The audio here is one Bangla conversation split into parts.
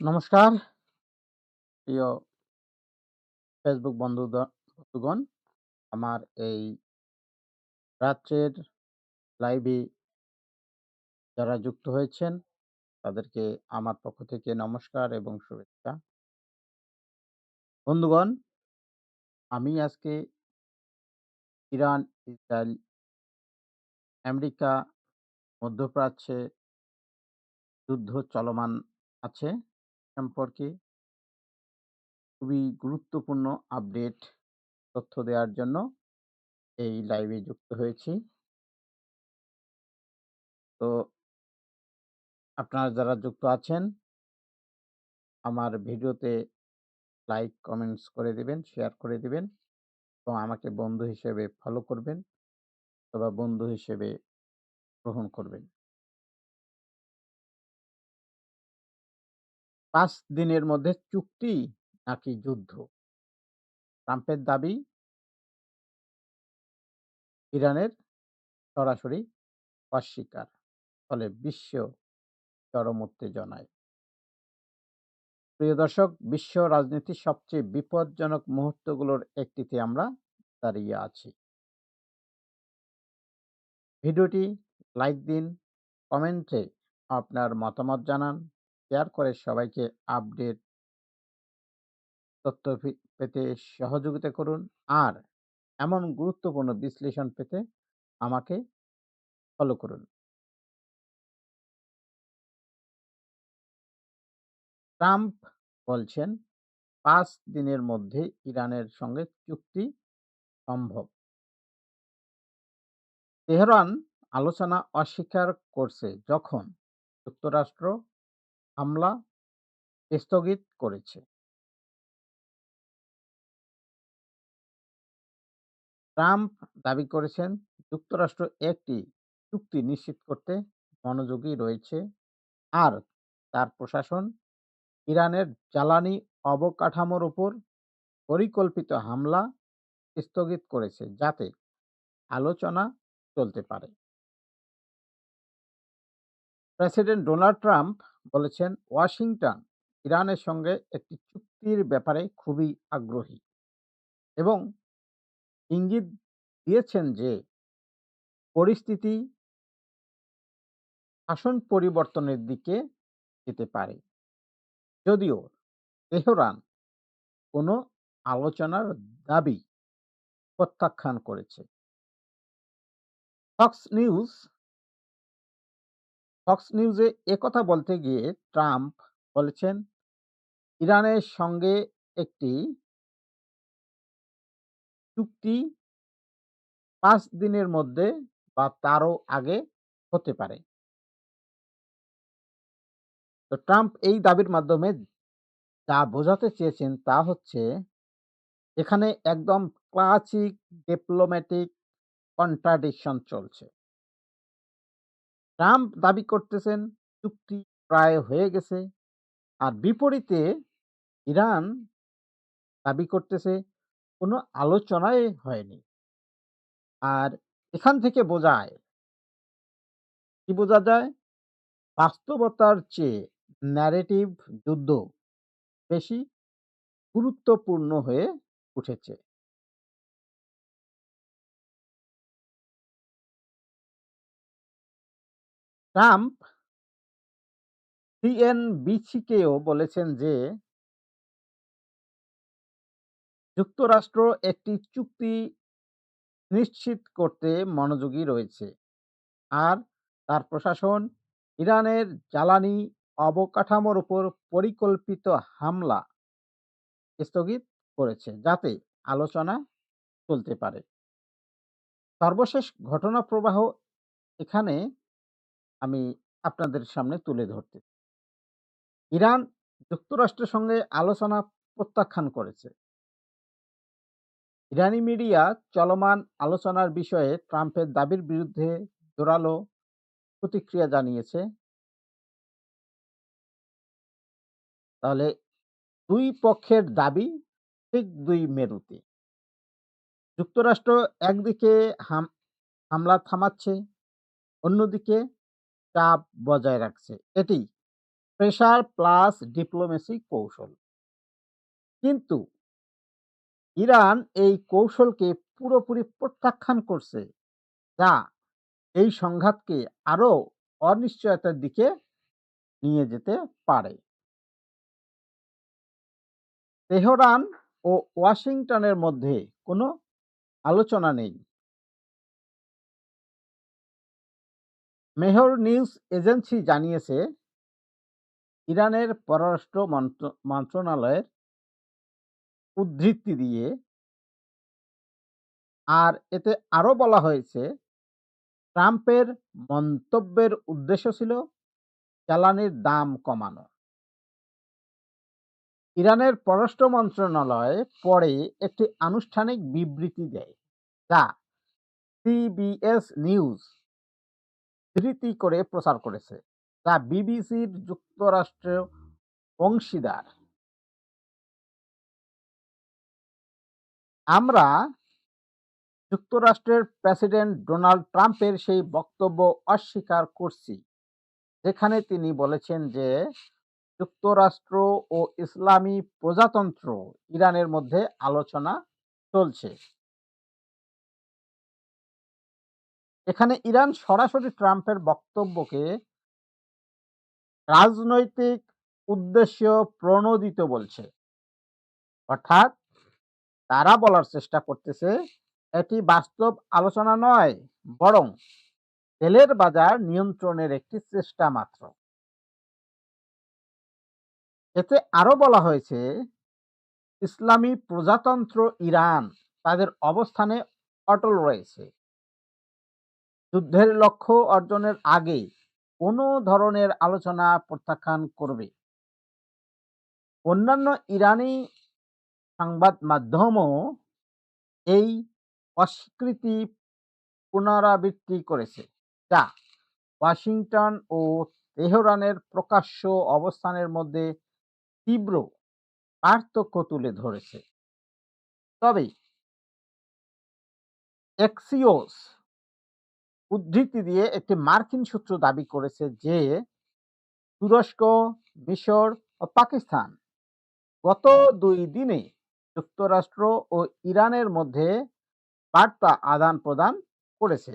নমস্কার প্রিয় ফেসবুক বন্ধুগণ। আমার এই রাত্রের লাইভে যারা যুক্ত হয়েছেন তাদেরকে আমার পক্ষ থেকে নমস্কার এবং শুভেচ্ছা। বন্ধুগণ, আমি আজকে ইরান, ইসরায়েল, আমেরিকা, মধ্যপ্রাচ্যে যুদ্ধ চলমান আছে সম্পর্কে খুবই গুরুত্বপূর্ণ আপডেট তথ্য দেওয়ার জন্য এই লাইভে যুক্ত হয়েছি। তো আপনারা যারা যুক্ত আছেন আমার ভিডিওতে লাইক, কমেন্টস করে দিবেন, শেয়ার করে দিবেন এবং আমাকে বন্ধু হিসেবে ফলো করবেন অথবা বন্ধু হিসেবে গ্রহণ করবেন। ৫ দিনের মধ্যে চুক্তি নাকি যুদ্ধ? ট্রাম্পের দাবি, ইরানের সরাসরি অস্বীকার। ফলে বিশ্ব চরম উত্তেজনায়। প্রিয় দর্শক, বিশ্ব রাজনীতির সবচেয়ে বিপজ্জনক মুহূর্তগুলোর একটিতে আমরা দাঁড়িয়ে আছি। ভিডিওটি লাইক দিন, কমেন্টে আপনার মতামত জানান, শেয়ার করে সবাইকে আপডেট তথ্য পেতে সহযোগিতা করুন। আর এমন গুরুত্বপূর্ণ বিশ্লেষণ পেতে আমাকে ফলো করুন। ট্রাম্প বলছেন ৫ দিনের মধ্যে ইরানের সঙ্গে চুক্তি সম্ভব। তেহরান আলোচনা অস্বীকার করছে যখন যুক্তরাষ্ট্র হামলা স্থগিত করেছে। ট্রাম্প দাবি করেছেন যুক্তরাষ্ট্র একটি চুক্তি নিশ্চিত করতে মনোযোগী রয়েছে আর তার প্রশাসন ইরানের জ্বালানি অবকাঠামোর উপর পরিকল্পিত হামলা স্থগিত করেছে যাতে আলোচনা চলতে পারে। প্রেসিডেন্ট ডোনাল্ড ট্রাম্প বলেছেন ওয়াশিংটন ইরানের সঙ্গে একটি চুক্তির ব্যাপারে খুবই আগ্রহী এবং ইঙ্গিত দিয়েছেন যে পরিস্থিতি শাসন পরিবর্তনের দিকে যেতে পারে, যদিও তেহরান কোনো আলোচনার দাবি প্রত্যাখ্যান করেছে। ফক্স নিউজ ফক্স নিউজে একথা বলতে গিয়ে ট্রাম্প বলেছেন ইরানের সঙ্গে একটি চুক্তি ৫ দিনের মধ্যে বা তারও আগে হতে পারে। তো ট্রাম্প এই দাবির মাধ্যমে যা বোঝাতে চেয়েছেন তা হচ্ছে এখানে একদম ক্লাসিক ডিপ্লোম্যাটিক কন্ট্রাডিকশন চলছে। ট্রাম্প দাবি করতেছেন চুক্তি প্রায় হয়ে গেছে, আর বিপরীতে ইরান দাবি করতেছে কোনো আলোচনাই হয়নি। আর এখান থেকে কি বোঝা যায়? বাস্তবতার চেয়ে ন্যারেটিভ যুদ্ধ বেশি গুরুত্বপূর্ণ হয়ে উঠেছে। ট্রাম্প সিএনবিসিকেও বলেছেন যে যুক্তরাষ্ট্র একটি চুক্তি নিশ্চিত করতে মনোযোগী রয়েছে আর তার প্রশাসন ইরানের জ্বালানি অবকাঠামোর উপর পরিকল্পিত হামলা স্থগিত করেছে যাতে আলোচনা চলতে পারে। সর্বশেষ ঘটনা প্রবাহ এখানে আমি আপনাদের সামনে তুলে ধরতে, ইরান যুক্তরাষ্ট্রের সঙ্গে আলোচনা প্রত্যাখ্যান করেছে। ইরানি মিডিয়া চলমান আলোচনার বিষয়ে ট্রাম্পের দাবির বিরুদ্ধে জোরালো প্রতিক্রিয়া জানিয়েছে। তাহলে দুই পক্ষের দাবি ঠিক দুই মেরুতে। যুক্তরাষ্ট্র একদিকে হামলা থামাচ্ছে, অন্যদিকে চাপ বজায় রাখছে। এটি প্রেশার প্লাস ডিপ্লোমেসি কৌশল। কিন্তু ইরান এই কৌশলকে পুরোপুরি প্রত্যাখ্যান করছে, যা এই সংঘাতকে আরো অনিশ্চয়তার দিকে নিয়ে যেতে পারে। তেহরান ও ওয়াশিংটনের মধ্যে কোনো আলোচনা নেই। মেহর নিউজ এজেন্সি জানিয়েছে, ইরানের পররাষ্ট্র মন্ত্রণালয়ের উদ্ধৃতি দিয়ে, আর এতে আরো বলা হয়েছে, ট্রাম্পের মন্তব্যের উদ্দেশ্য ছিল জ্বালানির দাম কমানো। ইরানের পররাষ্ট্র মন্ত্রণালয় পরে একটি আনুষ্ঠানিক বিবৃতি দেয়, যা সিবিএস নিউজ ধৃতি করে প্রচার করেছে, যা বিবিসির যুক্তরাষ্ট্রের অংশীদার। আমরা যুক্তরাষ্ট্রের প্রেসিডেন্ট ডোনাল্ড ট্রাম্পের সেই বক্তব্য অস্বীকার করছি, যেখানে তিনি বলেছেন যে যুক্তরাষ্ট্র ও ইসলামী প্রজাতন্ত্র ইরানের মধ্যে আলোচনা চলছে। এখানে ইরান সরাসরি ট্রাম্পের বক্তব্যকে রাজনৈতিক উদ্দেশ্য প্রণোদিত বলছে। অর্থাৎ তারা বলার চেষ্টা করতেছে, এটি বাস্তব আলোচনা নয়, বরং তেলের বাজার নিয়ন্ত্রণের একটি চেষ্টা মাত্র। এতে আরো বলা হয়েছে, ইসলামী প্রজাতন্ত্র ইরান তাদের অবস্থানে অটল রয়েছে। যুদ্ধের লক্ষ্য অর্জনের আগে কোনো ধরনের আলোচনা প্রত্যাখ্যান করবে। অন্যান্য ইরানি সংবাদ মাধ্যমও এই অস্বীকৃতি পুনরাবৃত্তি করেছে, যা ওয়াশিংটন ও তেহরানের প্রকাশ্য অবস্থানের মধ্যে তীব্র পার্থক্য তুলে ধরেছে। তবে এক্সিওস উদ্ধৃতি দিয়ে একটি মার্কিন সূত্র দাবি করেছে যে তুরস্ক, মিশর ও পাকিস্তান গত ২ দিনে যুক্তরাষ্ট্র ও ইরানের মধ্যে বার্তা আদান-প্রদান করেছে।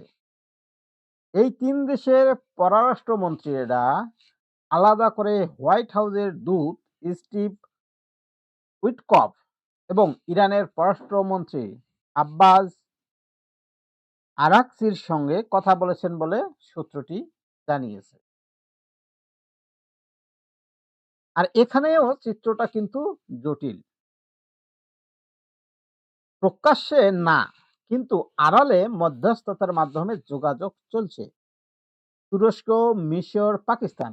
এই ৩ দেশের পররাষ্ট্রমন্ত্রীরা আলাদা করে হোয়াইট হাউসের দূত স্টিভ উইটকফ এবং ইরানের পররাষ্ট্রমন্ত্রী আব্বাস আরাকচির সঙ্গে কথা বলেছেন বলে সূত্রটি জানিয়েছে। আর এখানেও চিত্রটা কিন্তু জটিল। প্রকাশ্যে না, কিন্তু আড়ালে মধ্যস্থতার মাধ্যমে যোগাযোগ চলছে। তুরস্ক, মিশর, পাকিস্তান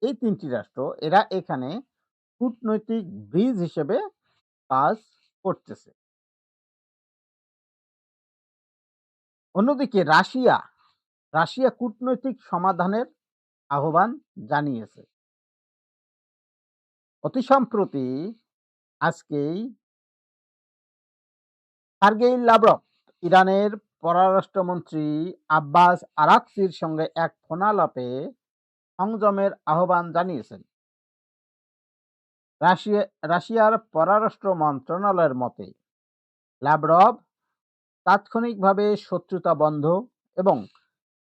এই ৩টি রাষ্ট্র এরা এখানে কূটনৈতিক ব্রিজ হিসেবে কাজ করতেছে। অন্যদিকে রাশিয়া কূটনৈতিক সমাধানের আহ্বান জানিয়েছে। অতি সম্প্রতি আজকেই সার্গেই লাভরভ ইরানের পররাষ্ট্রমন্ত্রী আব্বাস আরাকচির সঙ্গে এক ফোনালাপে সংযমের আহ্বান জানিয়েছেন। রাশিয়ার পররাষ্ট্র মন্ত্রণালয়ের মতে, লাভরভ তাৎক্ষণিকভাবে শত্রুতা বন্ধ এবং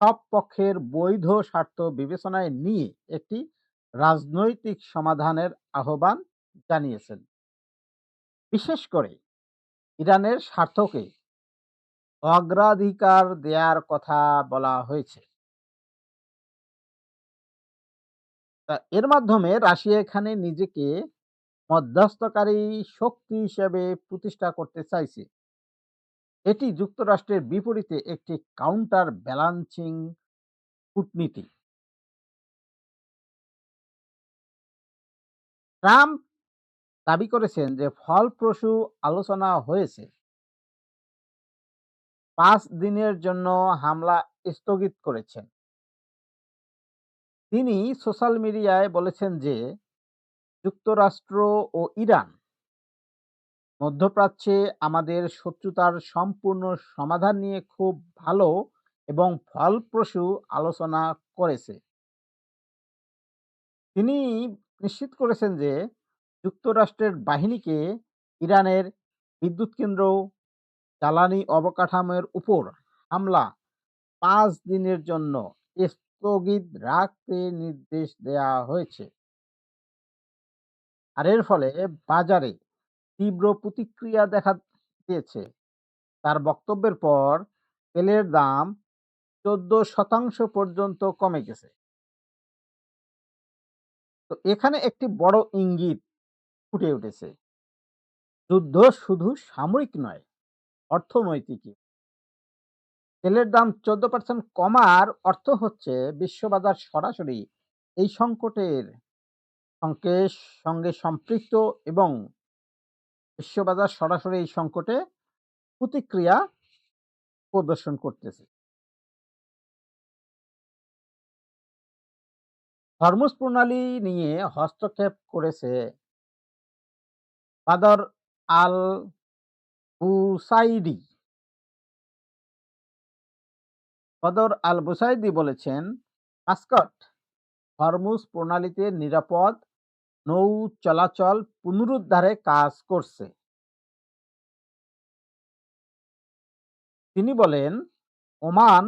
সব পক্ষের বৈধ স্বার্থ বিবেচনায় নিয়ে একটি রাজনৈতিক সমাধানের আহ্বান জানিয়েছেন। বিশেষ করে ইরানের স্বার্থকে অগ্রাধিকার দেয়ার কথা বলা হয়েছে। এর মাধ্যমে রাশিয়া এখানে নিজেকে মধ্যস্থকারী শক্তি হিসেবে প্রতিষ্ঠা করতে চাইছে। এটি যুক্তরাষ্ট্রের বিপরীতে একটি কাউন্টার ব্যালান্সিং কূটনীতি। ট্রাম্প দাবি করেছেন যে ফলপ্রসূ আলোচনা হয়েছে। ৫ দিনের জন্য হামলা স্থগিত করেছেন। তিনি সোশ্যাল মিডিয়ায় বলেছেন যে যুক্তরাষ্ট্র ও ইরান মধ্যপ্রাচ্যে আমাদের শত্রুতার সম্পূর্ণ সমাধান নিয়ে খুব ভালো এবং ফলপ্রসূ আলোচনা করেছে। তিনি নিশ্চিত করেছেন যে যুক্তরাষ্ট্রের বাহিনীকে ইরানের বিদ্যুৎ কেন্দ্র, জ্বালানি অবকাঠামোর উপর হামলা ৫ দিনের জন্য স্থগিত রাখতে নির্দেশ দেয়া হয়েছে। আর এর ফলে বাজারে তীব্র প্রতিক্রিয়া দেখা দিয়েছে। তার বক্তব্যের পর তেলের দাম ১৪% পর্যন্ত কমে গেছে। তো এখানে একটি বড় ইঙ্গিত ফুটে উঠেছে। যুদ্ধ শুধু সামরিক নয়, অর্থনৈতিকই। তেলের দাম ১৪% কমার অর্থ হচ্ছে বিশ্ববাজার সরাসরি এই সংকটের সঙ্গে সঙ্গে সম্পৃক্ত এবং বিশ্ববাজার সরাসরি এই সংকটে প্রতিক্রিয়া প্রদর্শন করতেছে। হরমুজ প্রণালী নিয়ে হস্তক্ষেপ করেছে বাদর আল বুসাইদি। বদর আল বুসাইদি বলেছেন, মাস্কট হরমুজ প্রণালীতে নিরাপদ নৌ চলাচল পুনরুদ্ধারে কাজ করছে। তিনি বলেন, ওমান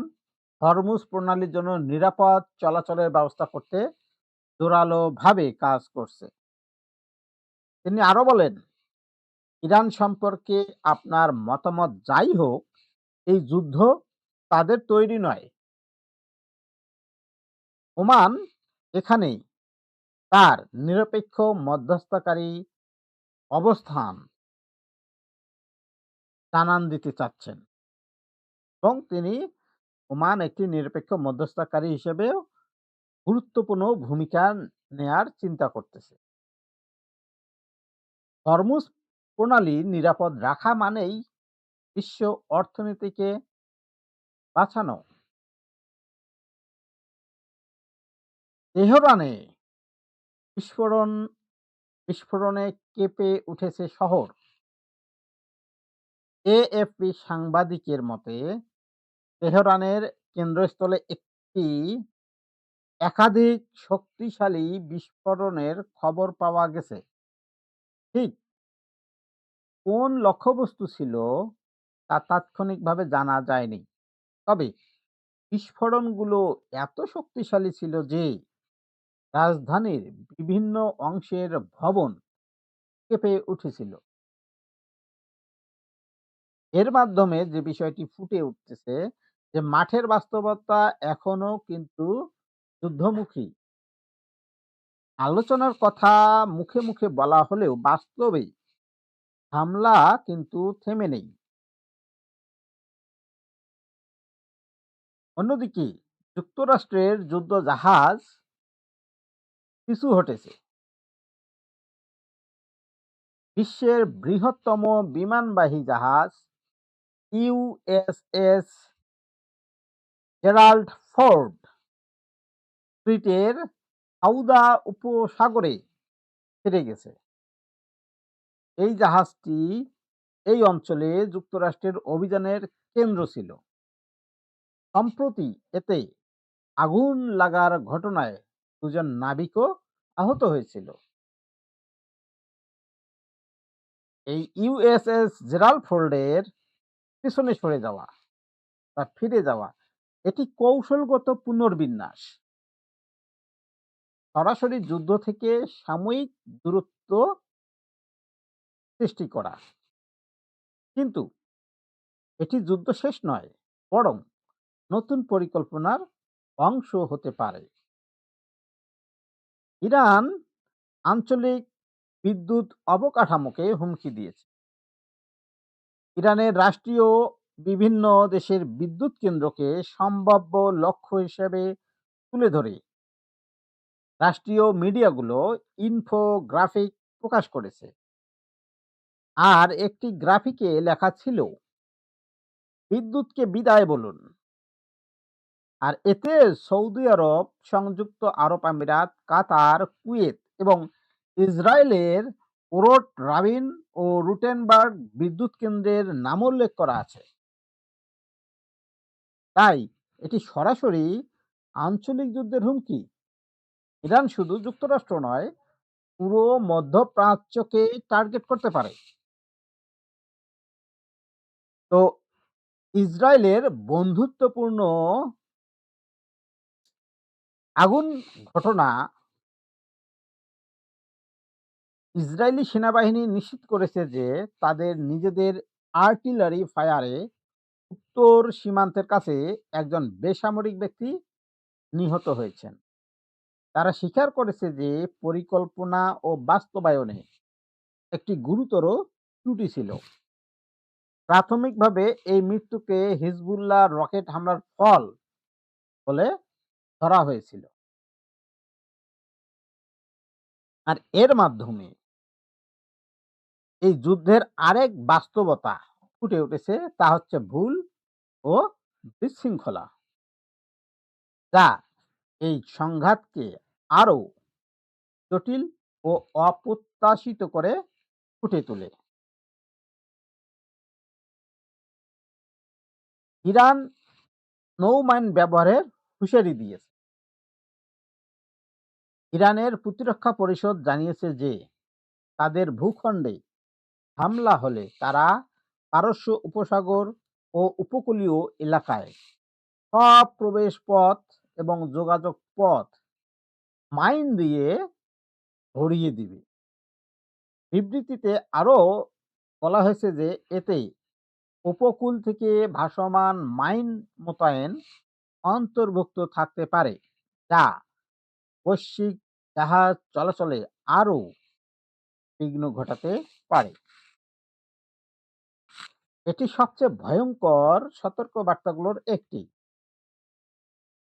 হরমুজ প্রণালীর জন্য নিরাপদ চলাচলের ব্যবস্থা করতে জোরালোভাবে কাজ করছে। তিনি আরো বলেন, ইরান সম্পর্কে আপনার মতামত যাই হোক, এই যুদ্ধ তাদের তৈরি নয়। ওমান এখানেই তার নিরপেক্ষ মধ্যস্থতাকারী অবস্থান জানান দিতে চাচ্ছেন এবং তিনি ওমান একটি নিরপেক্ষ মধ্যস্থতাকারী হিসেবেও গুরুত্বপূর্ণ ভূমিকা নেয়ার চিন্তা করতেছে। হরমুজ প্রণালী নিরাপদ রাখা মানেই বিশ্ব অর্থনীতিকে বাঁচানো। তেহরানে বিস্ফোরণ বিস্ফোরণে কেঁপে উঠেছে শহর। এএফপি সাংবাদিকের মতে তেহরানের কেন্দ্রস্থলে একাধিক শক্তিশালী বিস্ফোরণের খবর পাওয়া গেছে। ঠিক কোন লক্ষ্যবস্তু ছিল তা তাৎক্ষণিকভাবে জানা যায়নি। তবে বিস্ফোরণগুলো এত শক্তিশালী ছিল যে রাজধানীর বিভিন্ন অংশের ভবন কেঁপে উঠেছিল। এর মাধ্যমে যে বিষয়টি ফুটে উঠতেছে যে মাঠের বাস্তবতা এখনো কিন্তু যুদ্ধমুখী। আলোচনার কথা মুখে মুখে বলা হলেও বাস্তবে হামলা কিন্তু থেমে নেই। অন্যদিকে যুক্তরাষ্ট্রের যুদ্ধ জাহাজ পিছু হটেছে। বিশ্বের বৃহত্তম বিমানবাহী জাহাজ ইউএসএস জেরাল্ড ফোর্ড ফ্লিটের আউদা উপসাগরে ছেড়ে গেছে। এই জাহাজটি এই অঞ্চলে যুক্তরাষ্ট্রের অভিযানের কেন্দ্র ছিল। সম্প্রতি এতে আগুন লাগার ঘটনায় দুজন নাবিকও আহত হয়েছিল। এই ইউএসএস জেরাল্ড ফোর্ডের পিছনে সরে যাওয়া বা ফিরে যাওয়া এটি কৌশলগত পুনর্বিন্যাস। সরাসরি যুদ্ধ থেকে সাময়িক দূরত্ব সৃষ্টি করা। কিন্তু এটি যুদ্ধ শেষ নয়, বরং নতুন পরিকল্পনার অংশ হতে পারে। ইরান আঞ্চলিক বিদ্যুৎ অবকাঠামোকে হুমকি দিয়েছে। ইরানের রাষ্ট্রীয় বিভিন্ন দেশের বিদ্যুৎ কেন্দ্রকে সম্ভাব্য লক্ষ্য হিসেবে তুলে ধরে রাষ্ট্রীয় মিডিয়াগুলো ইনফোগ্রাফিক প্রকাশ করেছে। আর একটি গ্রাফিকে লেখা ছিল, বিদ্যুৎকে বিদায় বলুন। আর এতে সৌদি আরব, সংযুক্ত আরব আমিরাত, কাতার, কুয়েত এবং ইসরায়েলের ওরট রাবিন ও রুটেনবার্গ বিদ্যুৎ কেন্দ্রের নাম উল্লেখ করা আছে। তাই এটি সরাসরি আঞ্চলিক যুদ্ধের হুমকি। ইরান শুধু যুক্তরাষ্ট্র নয়, পুরো মধ্যপ্রাচ্যকেই টার্গেট করতে পারে। তো ইসরায়েলের বন্ধুত্বপূর্ণ আগুন ঘটনা ইসরায়েলি সেনাবাহিনী নিশ্চিত করেছে যে তাদের নিজেদের আর্টিলারি ফায়ারে উত্তর সীমান্তের কাছে একজন বেসামরিক ব্যক্তি নিহত হয়েছেন। তারা স্বীকার করেছে যে পরিকল্পনা ও বাস্তবায়নে একটি গুরুতর ত্রুটি ছিল। প্রাথমিকভাবে এই মৃত্যুকে হিজবুল্লাহ রকেট হামলার ফল বলে ধরা হয়েছিল। আর এর মাধ্যমে এই যুদ্ধের আরেক বাস্তবতা ফুটে উঠেছে, তা হচ্ছে ভুল ও বিশৃঙ্খলা, যা এই সংঘাতকে আরো জটিল ও অপ্রত্যাশিত করে ফুটে তোলে। ইরান নৌমাইন ব্যবহারের হুঁশিয়ারি দিয়েছে। ইরানের প্রতিরক্ষা পরিষদ জানিয়েছে যে তাদের ভূখণ্ডে হামলা হলে তারা পারস্য উপসাগর ও উপকূলীয় এলাকায় সব প্রবেশ পথ এবং যোগাযোগ পথ মাইন দিয়ে ভরিয়ে দিবে। বিবৃতিতে আরো বলা হয়েছে যে এতে উপকূল থেকে ভাসমান মাইন মোতায়েন অন্তর্ভুক্ত থাকতে পারে, যা বৈশ্বিক জাহাজ চলাচলে আরো বিঘ্ন ঘটাতে পারে। এটি সবচেয়ে ভয়ঙ্কর সতর্কবার্তাগুলোর একটি।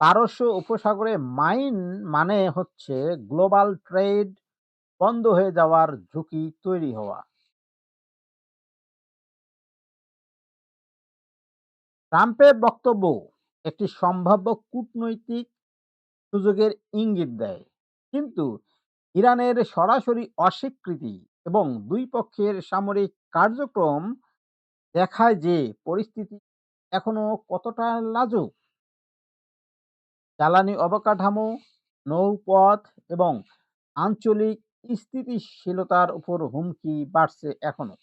পারস্য উপসাগরে মাইন মানে হচ্ছে গ্লোবাল ট্রেড বন্ধ হয়ে যাওয়ার ঝুঁকি তৈরি হওয়া। ট্রাম্পের বক্তব্য একটি সম্ভাব্য কূটনৈতিক সুযোগের ইঙ্গিত দেয়, কিন্তু ইরানের সরাসরি অস্বীকৃতি এবং দুই পক্ষের সামরিক কার্যক্রম দেখায় যে পরিস্থিতি এখনো কতটা লাজুক। জ্বালানি অবকাঠামো, নৌপথ এবং আঞ্চলিক স্থিতিশীলতার উপর হুমকি বাড়ছে এখনো।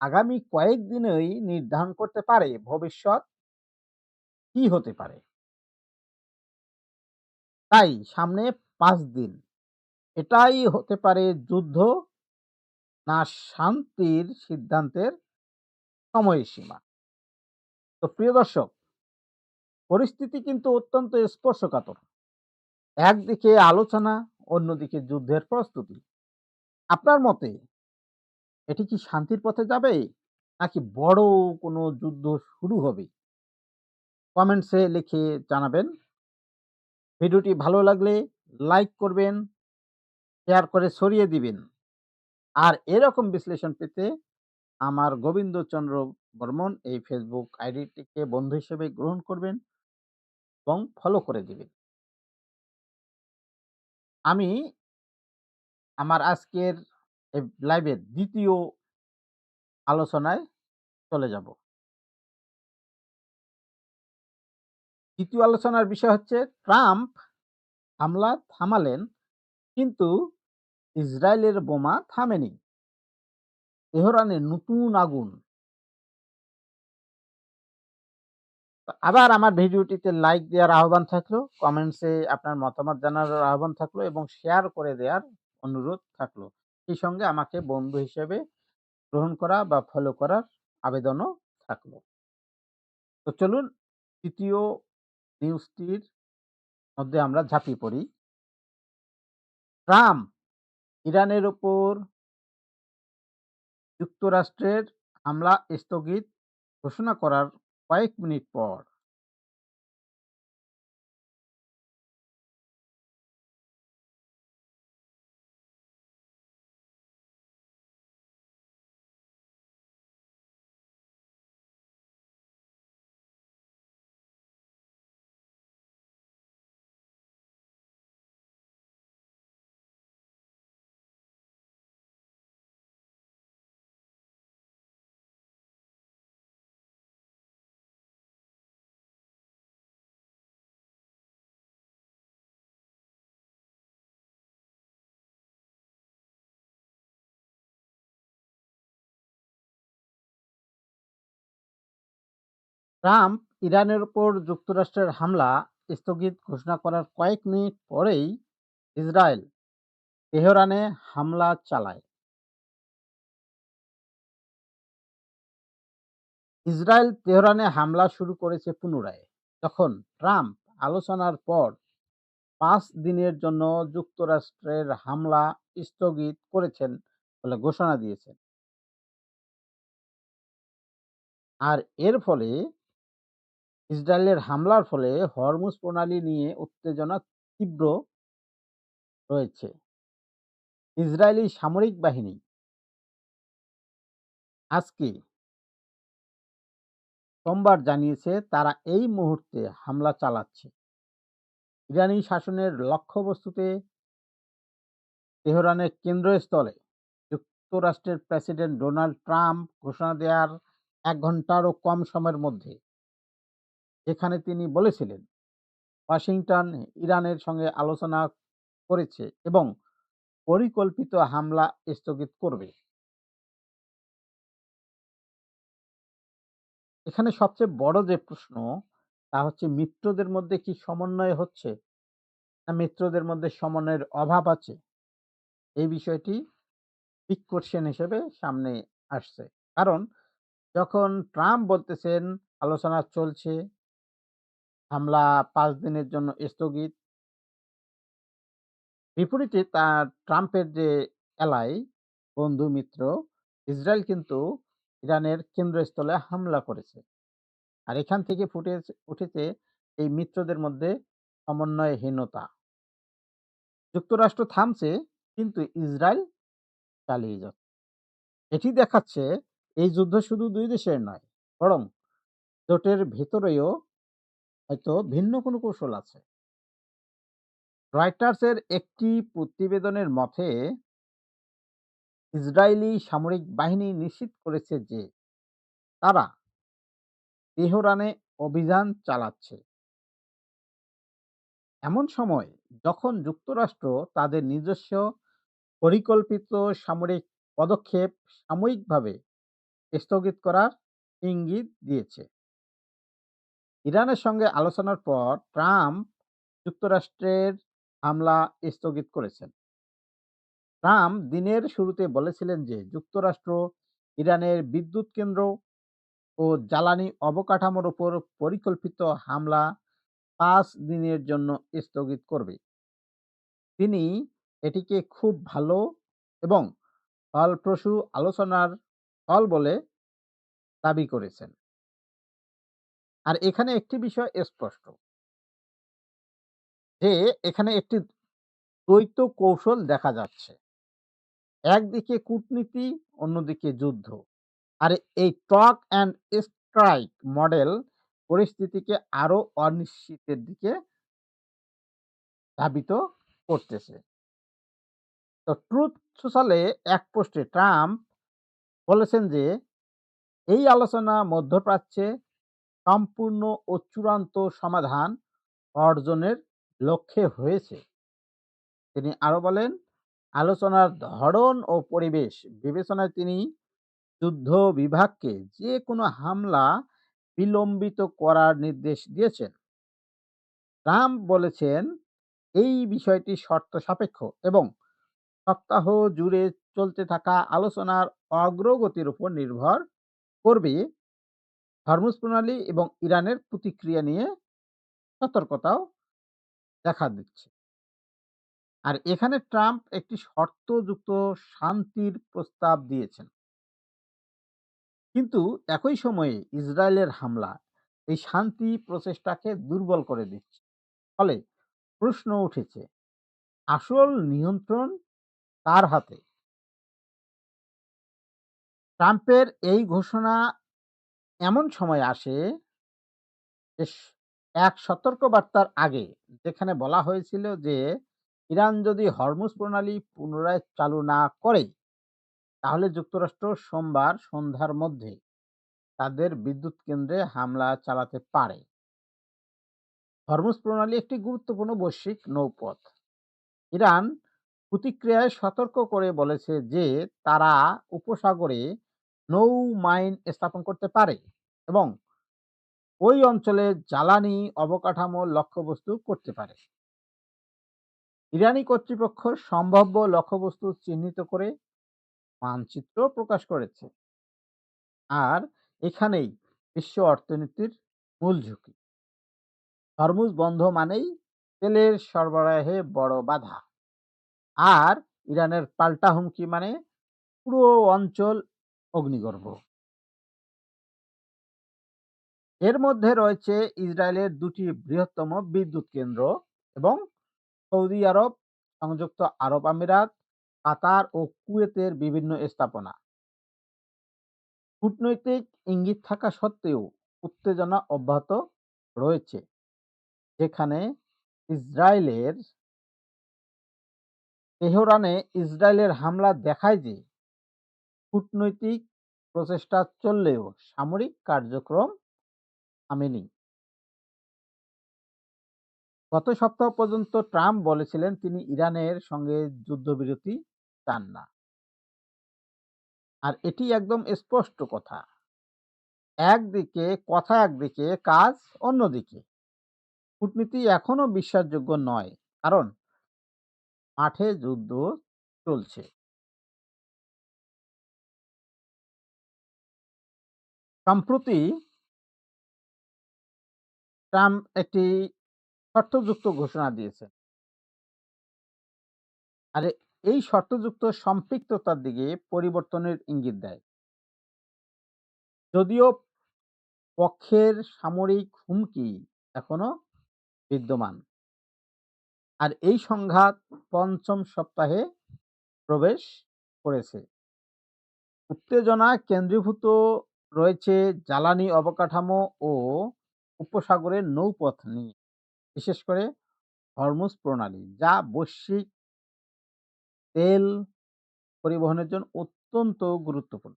আগামী কয়েকদিনেই নির্ধারণ করতে পারে ভবিষ্যৎ কি হতে পারে। তাই সামনে ৫ দিন এটাই হতে পারে যুদ্ধ না শান্তির সিদ্ধান্তের সময়সীমা। তো প্রিয় দর্শক, পরিস্থিতি কিন্তু অত্যন্ত স্পর্শকাতর। একদিকে আলোচনা, অন্যদিকে যুদ্ধের প্রস্তুতি। আপনার মতে এটি কি শান্তির পথে যাবে? নাকি বড় কোনো যুদ্ধ শুরু হবে? কমেন্টসে লিখে জানাবেন। ভিডিওটি ভালো লাগলে লাইক করবেন, শেয়ার করে ছড়িয়ে দিবেন। আর এরকম বিশ্লেষণ পেতে আমার গোবিন্দচন্দ্র বর্মন এই ফেসবুক আইডিটিকে বন্ধু হিসেবে গ্রহণ করবেন এবং ফলো করে দিবেন। আমি আমার আজকের এই লাইভের ২য় আলোচনায় চলে যাব। ২য় আলোচনার বিষয় হচ্ছে ট্রাম্প হামলা থামালেন, কিন্তু ইসরায়েলের বোমা থামেনি। তেহরানে নতুন আগুন। আবার আমার ভিডিওটিতে লাইক দেওয়ার আহ্বান থাকলো, কমেন্টসে আপনার মতামত জানানোর আহ্বান থাকলো এবং শেয়ার করে দেওয়ার অনুরোধ থাকলো। সেই সঙ্গে আমাকে বন্ধু হিসেবে গ্রহণ করা বা ফলো করার আবেদনও থাকলো। তো চলুন ২য় নিউজটির মধ্যে আমরা ঝাঁপিয়ে পড়ি। ট্রাম্প ইরানের উপর যুক্তরাষ্ট্রের হামলা স্থগিত ঘোষণা করার কয়েক মিনিট পর ট্রাম্প ইরানের উপর যুক্তরাষ্ট্রের হামলা স্থগিত ঘোষণা করার কয়েক মিনিট পরেই ইসরায়েল তেহরানে হামলা চালায়। ইসরায়েল তেহরানে হামলা শুরু করেছে পুনরায়, যখন ট্রাম্প আলোচনার পর ৫ দিনের জন্য যুক্তরাষ্ট্রের হামলা স্থগিত করেছেন বলে ঘোষণা দিয়েছেন। আর এর ফলে ইসরায়েলের হামলার ফলে হরমুজ প্রণালী নিয়ে উত্তেজনা তীব্র রয়েছে। ইসরায়েলি সামরিক বাহিনী আজকে সোমবার জানিয়েছে তারা এই মুহূর্তে হামলা চালাচ্ছে। ইরানি শাসনের লক্ষ্যবস্তুতে তেহরানের কেন্দ্রস্থলে যুক্তরাষ্ট্রের প্রেসিডেন্ট ডোনাল্ড ট্রাম্প ঘোষণা দেওয়ার ১ ঘন্টারও কম সময়ের মধ্যে, যেখানে তিনি বলেছিলেন ওয়াশিংটন ইরানের সঙ্গে আলোচনা করেছে এবং পরিকল্পিত হামলা স্থগিত করবে। এখানে সবচেয়ে বড় যে প্রশ্ন, তা হচ্ছে মিত্রদের মধ্যে কি সমন্বয় হচ্ছে? না মিত্রদের মধ্যে সমন্বয়ের অভাব আছে? এই বিষয়টি বিগ কোয়েশ্চেন হিসেবে সামনে আসছে। কারণ যখন ট্রাম্প বলতেছেন আলোচনা চলছে, হামলা ৫ দিনের জন্য স্থগিত। বিপরীতে ট্রাম্পের যে এলাই, বন্ধু মিত্র ইসরায়েল কিন্তু ইরানের কেন্দ্রস্থলে হামলা করেছে। আর এখান থেকে উঠেছে এই মিত্রদের মধ্যে সমন্বয়হীনতা। যুক্তরাষ্ট্র থামছে, কিন্তু ইসরায়েল চালিয়ে যাচ্ছে। এটি দেখাচ্ছে এই যুদ্ধ শুধু ২ দেশের নয়, বরং জোটের ভেতরেও হয়তো ভিন্ন কোনো কৌশল আছে। রয়টার্সের একটি প্রতিবেদনের মতে ইসরায়েলি সামরিক বাহিনী নিশ্চিত করেছে যে তারা তেহরানে অভিযান চালাচ্ছে। এমন সময় যখন যুক্তরাষ্ট্র তাদের নিজস্ব পরিকল্পিত সামরিক পদক্ষেপ সাময়িকভাবে স্থগিত করার ইঙ্গিত দিয়েছে। ইরানের সঙ্গে আলোচনার পর ট্রাম্প যুক্তরাষ্ট্রের হামলা স্থগিত করেছেন। ট্রাম্প দিনের শুরুতে বলেছিলেন যে যুক্তরাষ্ট্র ইরানের বিদ্যুৎ কেন্দ্র ও জ্বালানি অবকাঠামোর উপর পরিকল্পিত হামলা ৫ দিনের জন্য স্থগিত করবে। তিনি এটিকে খুব ভালো এবং ফলপ্রসূ আলোচনার ফল বলে দাবি করেছেন। আর এখানে একটি বিষয় স্পষ্ট যে এখানে একটি দ্বৈত কৌশল দেখা যাচ্ছে। একদিকে কূটনীতি, অন্যদিকে যুদ্ধ। আর এই টক অ্যান্ড স্ট্রাইক মডেল পরিস্থিতিকে আরো অনিশ্চিতের দিকে ধাবিত করতেছে। তো ট্রুথ সোশ্যালে এক পোস্টে ট্রাম্প বলেছেন যে এই আলোচনা মধ্যপ্রাচ্যে সম্পূর্ণ ও চূড়ান্ত সমাধান অর্জনের লক্ষ্যে হয়েছে। তিনি আরো বলেন, আলোচনার ধরন ও পরিবেশ বিবেচনায় তিনি যুদ্ধ বিভাগকে যে কোনো হামলা বিলম্বিত করার নির্দেশ দিয়েছেন। ট্রাম্প বলেছেন এই বিষয়টি শর্ত সাপেক্ষ এবং সপ্তাহ জুড়ে চলতে থাকা আলোচনার অগ্রগতির উপর নির্ভর করবে। হরমুজ প্রণালী এবং ইরানের প্রতিক্রিয়া নিয়ে সতর্কতাও দেখা দিচ্ছে। আর এখানে ট্রাম্প একটি শর্তযুক্ত শান্তির প্রস্তাব দিয়েছেন। কিন্তু একই সময়ে ইসরায়েলের হামলা এই শান্তি প্রচেষ্টাকে দুর্বল করে দিচ্ছে। ফলে প্রশ্ন উঠেছে, আসল নিয়ন্ত্রণ কার হাতে? ট্রাম্পের এই ঘোষণা এমন সময় আসে যে এক সতর্কবার্তার আগে, যেখানে বলা হয়েছিল যে ইরান যদি হরমুজ প্রণালী পুনরায় চালু না করে তাহলে যুক্তরাষ্ট্র সোমবার সন্ধ্যার মধ্যে তাদের বিদ্যুৎ কেন্দ্রে হামলা চালাতে পারে। হরমুজ প্রণালী একটি গুরুত্বপূর্ণ বৈশ্বিক নৌপথ। ইরান প্রতিক্রিয়ায় সতর্ক করে বলেছে যে তারা উপসাগরে নৌ মাইন স্থাপন করতে পারে এবং ওই অঞ্চলে জ্বালানি অবকাঠামো লক্ষ্যবস্তু করতে পারে। ইরানি কর্তৃপক্ষ সম্ভাব্য লক্ষ্যবস্তু চিহ্নিত করে মানচিত্র প্রকাশ করেছে। আর এখানেই বিশ্ব অর্থনীতির মূল ঝুঁকি। হরমুজ বন্ধ মানেই তেলের সরবরাহে বড় বাধা। আর ইরানের পাল্টা হুমকি মানে পুরো অঞ্চল অগ্নিগর্ভ। এর মধ্যে রয়েছে ইসরায়েলের ২টি বৃহত্তম বিদ্যুৎ কেন্দ্র এবং সৌদি আরব, সংযুক্ত আরব আমিরাত, কাতার ও কুয়েতের বিভিন্ন স্থাপনা। কূটনৈতিক ইঙ্গিত থাকা সত্ত্বেও উত্তেজনা অব্যাহত রয়েছে, যেখানে ইসরায়েলের তেহরানে ইসরায়েলের হামলা দেখায় যে কূটনৈতিক প্রচেষ্টা চললেও সামরিক কার্যক্রম থামেনি। গত সপ্তাহ পর্যন্ত ট্রাম্প বলেছিলেন তিনি ইরানের সঙ্গে যুদ্ধবিরতি চান না। আর এটি একদম স্পষ্ট কথা। একদিকে কাজ অন্যদিকে। কূটনীতি এখনো বিশ্বাসযোগ্য নয়। কারণ মাঠে যুদ্ধ চলছে। সম্প্রতি ট্রাম্প একটি শর্তযুক্ত ঘোষণা দিয়েছেন। আর এই শর্তযুক্ত সম্পৃক্ততার দিকে পরিবর্তনের ইঙ্গিত দেয়। যদিও পক্ষের সামরিক হুমকি এখনো বিদ্যমান। আর এই সংঘাত ৫ম সপ্তাহে প্রবেশ করেছে। উত্তেজনা কেন্দ্রীভূত রয়েছে জ্বালানি অবকাঠামো ও উপসাগরের নৌপথ নিয়ে, বিশেষ করে হরমুজ প্রণালী, যা বৈশ্বিক তেল পরিবহনের জন্য অত্যন্ত গুরুত্বপূর্ণ।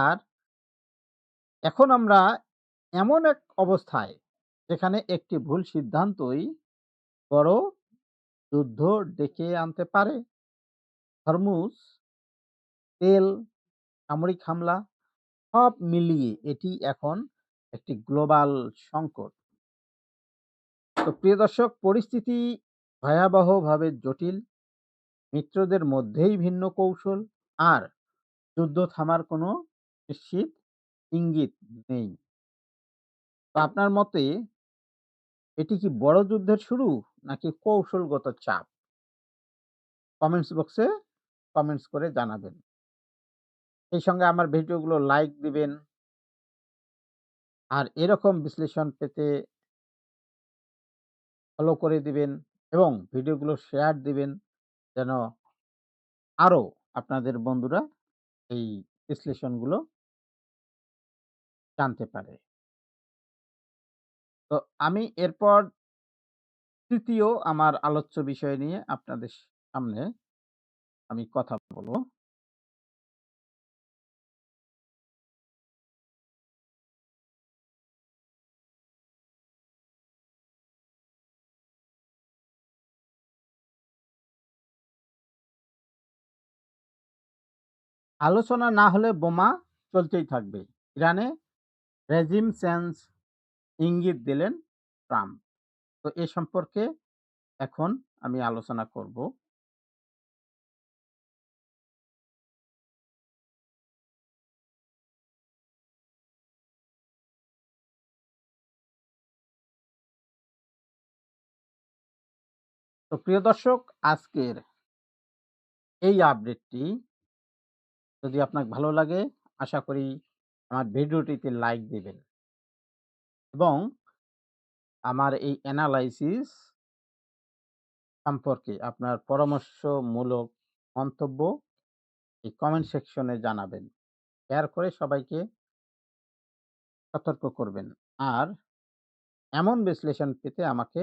আর এখন আমরা এমন এক অবস্থায়, যেখানে একটি ভুল সিদ্ধান্তই বড় যুদ্ধ ডেকে আনতে পারে। হরমুজ, তেল, সামরিক হামলা সব মিলিয়ে এটি এখন একটি গ্লোবাল সংকট। তো প্রিয় দর্শক, পরিস্থিতি ভয়াবহভাবে জটিল। মিত্রদের মধ্যেই ভিন্ন কৌশল। আর যুদ্ধ থামার কোনো নিশ্চিত ইঙ্গিত নেই। তো আপনার মতে এটি কি বড় যুদ্ধের শুরু নাকি কৌশলগত চাপ? কমেন্টস বক্সে কমেন্টস করে জানাবেন। সেই সঙ্গে আমার ভিডিওগুলো লাইক দিবেন। আর এরকম বিশ্লেষণ পেতে ফলো করে দিবেন এবং ভিডিওগুলো শেয়ার দিবেন, যেন আরো আপনাদের বন্ধুরা এই বিশ্লেষণগুলো জানতে পারে। তো আমি এরপর ৩য় আমার আলোচ্য বিষয় নিয়ে আপনাদের সামনে আমি কথা বলব। আলোচনা না হলে বোমা চলতেই থাকবে। ইরানে রেজিম চেঞ্জ ইঙ্গিত দিলেন ট্রাম্প। তো এ সম্পর্কে এখন আমি আলোচনা করব। তো প্রিয় দর্শক, আজকের এই আপডেটটি যদি আপনার ভালো লাগে, আশা করি আমার ভিডিওটিতে লাইক দিবেন এবং আমার এই এনালাইসিস সম্পর্কে আপনার পরামর্শমূলক মন্তব্য এই কমেন্ট সেকশনে জানাবেন। শেয়ার করে সবাইকে সতর্ক করবেন। আর এমন বিশ্লেষণ পেতে আমাকে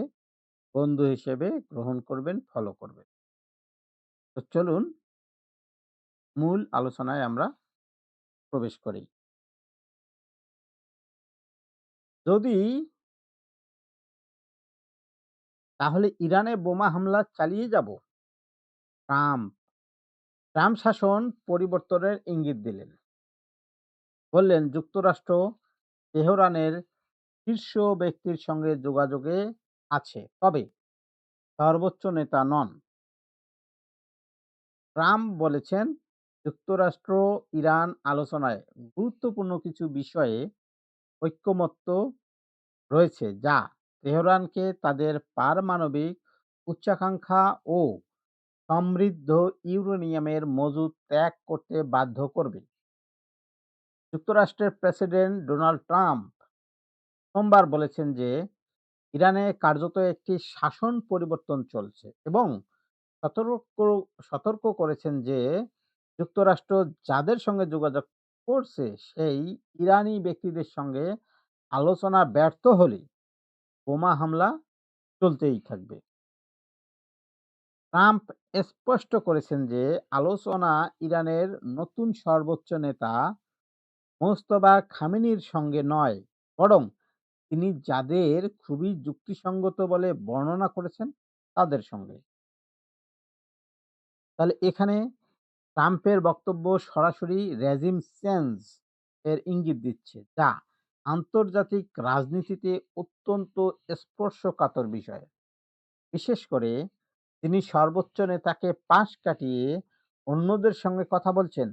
বন্ধু হিসেবে গ্রহণ করবেন, ফলো করবেন। তো চলুন মূল আলোচনায় আমরা প্রবেশ করি। যদি তাহলে ইরানে বোমা হামলা চালিয়ে যাব? ট্রাম্প ট্রাম্প শাসন পরিবর্তনের ইঙ্গিত দিলেন। বললেন যুক্তরাষ্ট্র তেহরানের শীর্ষ ব্যক্তির সঙ্গে যোগাযোগে আছে, তবে সর্বোচ্চ নেতা নন। ট্রাম্প বলেছেন, যুক্তরাষ্ট্র ইরান আলোচনায় গুরুত্বপূর্ণ কিছু বিষয়ে ঐকমত্য রয়েছে, যা তেহরানকে তাদের পারমাণবিক উচ্চাকাঙ্ক্ষা ও সমৃদ্ধ ইউরেনিয়ামের মজুদ ত্যাগ করতে বাধ্য করবে। যুক্তরাষ্ট্রের প্রেসিডেন্ট ডোনাল্ড ট্রাম্প সোমবার বলেছেন যে ইরানে কার্যত একটি শাসন পরিবর্তন চলছে এবং সতর্ক সতর্ক করেছেন যে যুক্তরাষ্ট্র যাদের সঙ্গে যোগাযোগ করছে সেই ইরানি ব্যক্তিদের সঙ্গে আলোচনা ব্যর্থ হলে বোমা হামলা চলতেই থাকবে। ট্রাম্প স্পষ্ট করেছেন যে আলোচনা ইরানের নতুন সর্বোচ্চ নেতা মোস্তফা খামেনির সঙ্গে নয়, বরং তিনি যাদের খুবই যুক্তিসঙ্গত বলে বর্ণনা করেছেন তাদের সঙ্গে। তাহলে এখানে ট্রাম্পের বক্তব্য সরাসরি রেজিম চেঞ্জ এর ইঙ্গিত দিচ্ছে, যা আন্তর্জাতিক রাজনীতিতে অত্যন্ত স্পর্শকাতর বিষয়। বিশেষ করে তিনি সর্বোচ্চ নেতাকে পাশ কাটিয়ে অন্যদের সঙ্গে কথা বলছেন।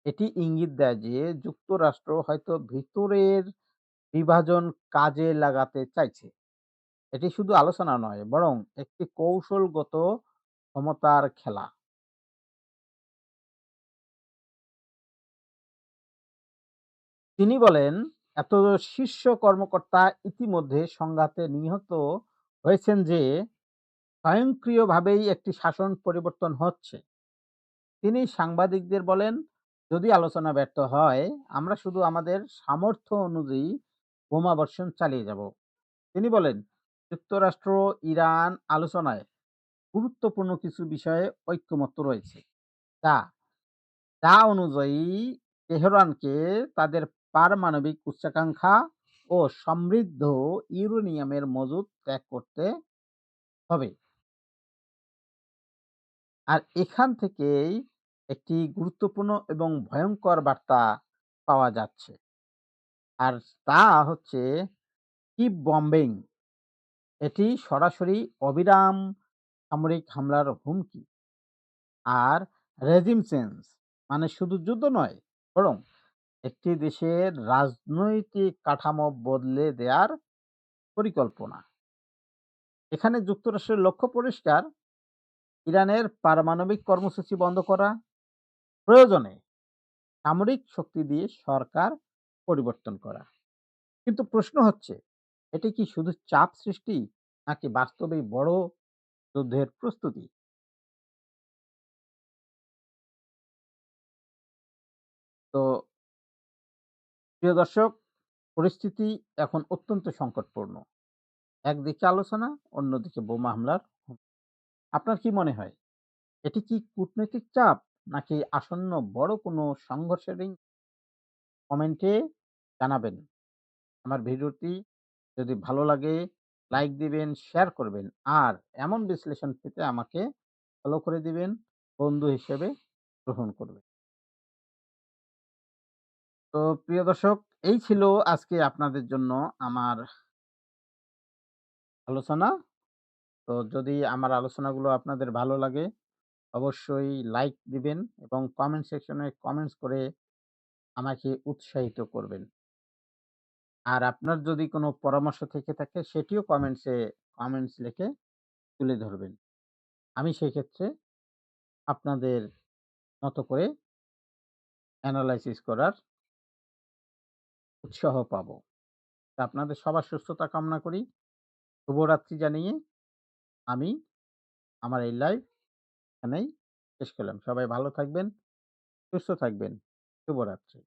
এটি ইঙ্গিত দেয় যে যুক্তরাষ্ট্র হয়তো ভিতরের বিভাজন কাজে লাগাতে চাইছে। এটি শুধু আলোচনা নয়, বরং একটি কৌশলগত ক্ষমতার খেলা। তিনি বলেন, এত শীর্ষ কর্মকর্তা ইতিমধ্যে সংঘাতে নিহত হয়েছেন যে স্বয়ংক্রিয়ভাবেই একটি শাসন পরিবর্তন হচ্ছে। তিনি সাংবাদিকদের বলেন, যদি আলোচনা ব্যর্থ হয়, আমরা শুধু আমাদের সামর্থ্য অনুযায়ী বোমাবর্ষণ চালিয়ে যাব। তিনি বলেন, যুক্তরাষ্ট্র ইরান আলোচনায় গুরুত্বপূর্ণ কিছু বিষয়ে ঐকমত্য রয়েছে, যা যা অনুযায়ী তেহরানকে তাদের পারমাণবিক উচ্চাকাঙ্ক্ষা ও সমৃদ্ধ ইউরেনিয়ামের মজুদ ত্যাগ করতে হবে। আর এখান থেকেই একটি গুরুত্বপূর্ণ এবং ভয়ংকর বার্তা পাওয়া যাচ্ছে। আর তা হচ্ছে কিভ বম্বিং। এটি সরাসরি অবিরাম সামরিক হামলার হুমকি। আর রেজিম চেঞ্জ মানে শুধু যুদ্ধ নয়, বরং একটি দেশের রাজনৈতিক কাঠামো বদলে দেওয়ার পরিকল্পনা। এখানে যুক্তরাষ্ট্রের লক্ষ্য পরিষ্কার, ইরানের পারমাণবিক কর্মসূচি বন্ধ করা, প্রয়োজনে সামরিক শক্তি দিয়ে সরকার পরিবর্তন করা। কিন্তু প্রশ্ন হচ্ছে, এটি কি শুধু চাপ সৃষ্টি নাকি বাস্তবেই বড় যুদ্ধের প্রস্তুতি? তো প্রিয় দর্শক, পরিস্থিতি এখন অত্যন্ত সংকটপূর্ণ। একদিকে আলোচনা, অন্যদিকে বোমা হামলার হুমকি। আপনার কি মনে হয়, এটি কি কূটনৈতিক চাপ নাকি আসন্ন বড় কোনো সংঘর্ষের কমেন্টে জানাবেন। আমার ভিডিওটি যদি ভালো লাগে লাইক দিবেন, শেয়ার করবেন। আর এমন বিশ্লেষণ পেতে আমাকে ফলো করে দিবেন, বন্ধু হিসেবে গ্রহণ করবেন। তো প্রিয় দর্শক, এই ছিল আজকে আপনাদের জন্য আমার আলোচনা। তো যদি আমার আলোচনাগুলো আপনাদের ভালো লাগে অবশ্যই লাইক দিবেন এবং কমেন্ট সেকশনে কমেন্টস করে আমাকে উৎসাহিত করবেন। আর আপনার যদি কোনো পরামর্শ থেকে থাকে সেটিও কমেন্টস লিখে তুলে ধরবেন। আমি সেক্ষেত্রে আপনাদের মতো করে এনালাইসিস করার উৎসাহ পাবো। তা আপনাদের সবার সুস্থতা কামনা করি। শুভরাত্রি জানিয়ে আমি আমার এই লাইভ এখানেই শেষ করলাম। সবাই ভালো থাকবেন, সুস্থ থাকবেন। শুভরাত্রি।